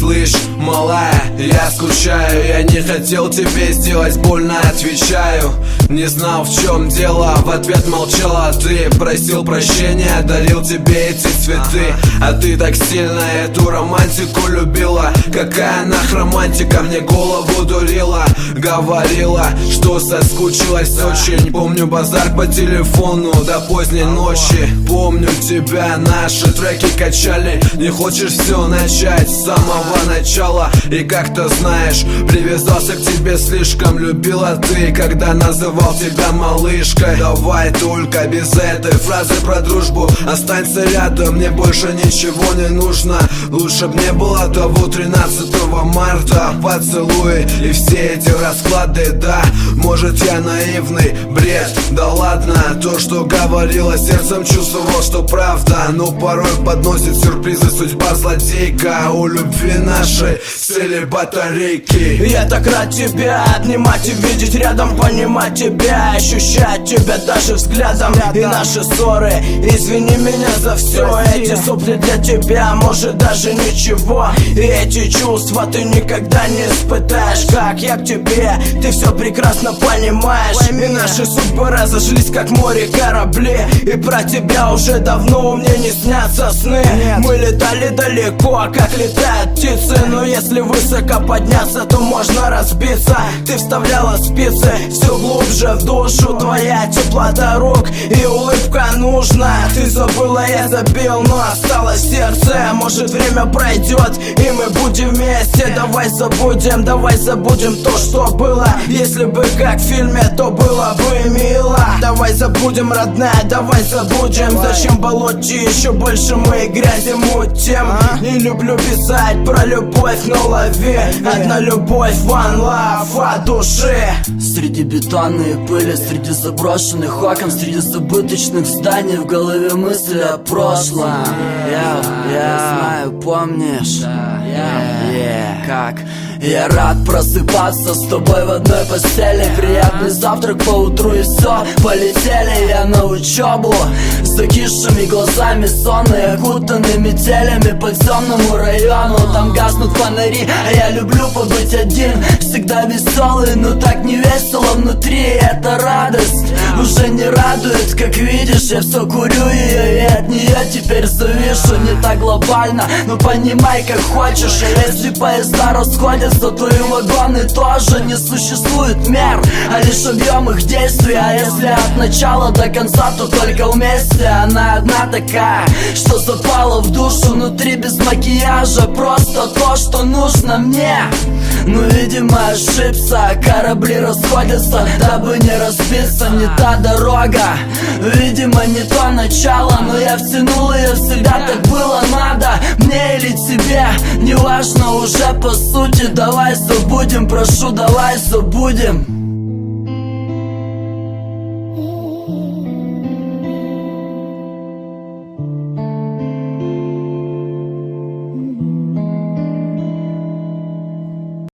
Слышь, малая, я скучаю. Я не хотел тебе сделать больно, отвечаю. Не знал, в чем дело, в ответ молчала. Ты просил прощения, дарил тебе эти цветы. А ты так сильно эту романтику любила. Какая нах романтика, мне голову дурила. Говорила, что соскучилась очень. Помню базар по телефону до поздней ночи. Помню тебя, наши треки качали. Не хочешь все начать с самого начала. И как-то знаешь, привязался к тебе слишком. Любила ты, когда называл тебя малышкой. Давай только без этой фразы про дружбу. Останься рядом, мне больше ничего не нужно. Лучше б не было того 13 марта. Поцелуй и все эти расклады, да. Может я наивный, бред, да ладно. То, что говорила, сердцем чувствовал, что правда. Но порой подносит сюрпризы судьба злодейка. У любви нашей цели батарейки. Я так рад тебя обнимать и видеть рядом, понимать тебя, ощущать тебя даже взглядом. И наши ссоры, извини меня за все. Эти сопли для тебя, может даже ничего. И эти чувства ты никогда не испытаешь. Как я к тебе, ты все прекрасно понимаешь. И наши судьбы разошлись, как море корабли. И про тебя уже давно мне не снятся сны. Мы летали далеко, как летают птицы. Но если высоко подняться, то можно разбиться. Ты вставляла спицы все глубже в душу. Твоя теплота рук и улыбка нужна. Ты забыла, я забил, но осталось сердце. Может время пройдет и мы будем вместе. Давай забудем то, что было. Если бы как в фильме, то было бы мило. Давай забудем, родная, давай забудем. Зачем болоте еще больше мы грязи мутим. Не люблю писать про любовь, но лови одна любовь, one love от души. Среди бетонной пыли, среди заброшенных окон, среди забыточных зданий в голове мысли о прошлом. Я знаю, помнишь? Как? Я рад просыпаться с тобой в одной постели. Приятный завтрак по утру и все, полетели. Я на учебу с закисшими глазами, сонные, окутанные метелями по темному району. Там гаснут фонари, а я люблю побыть один. Всегда веселый, но так не весело внутри. Эта радость уже не радует. Как видишь, я все курю ее, и от нее теперь завишу. Не так глобально, но понимай как хочешь. А если поезда расходятся, твои вагоны тоже. Не существует мер, а лишь объем их действий. А если от начала до конца, то только вместе. Она одна такая, что запала в душу. Внутри без макияжа, просто то, что нужно мне. Но, видимо, ошибся, корабли расходятся, дабы не разбиться. Не та дорога, видимо, не то начало. Но я втянул ее, всегда так было надо. Мне или тебе, неважно уже по сути. Давай забудем, прошу, давай забудем.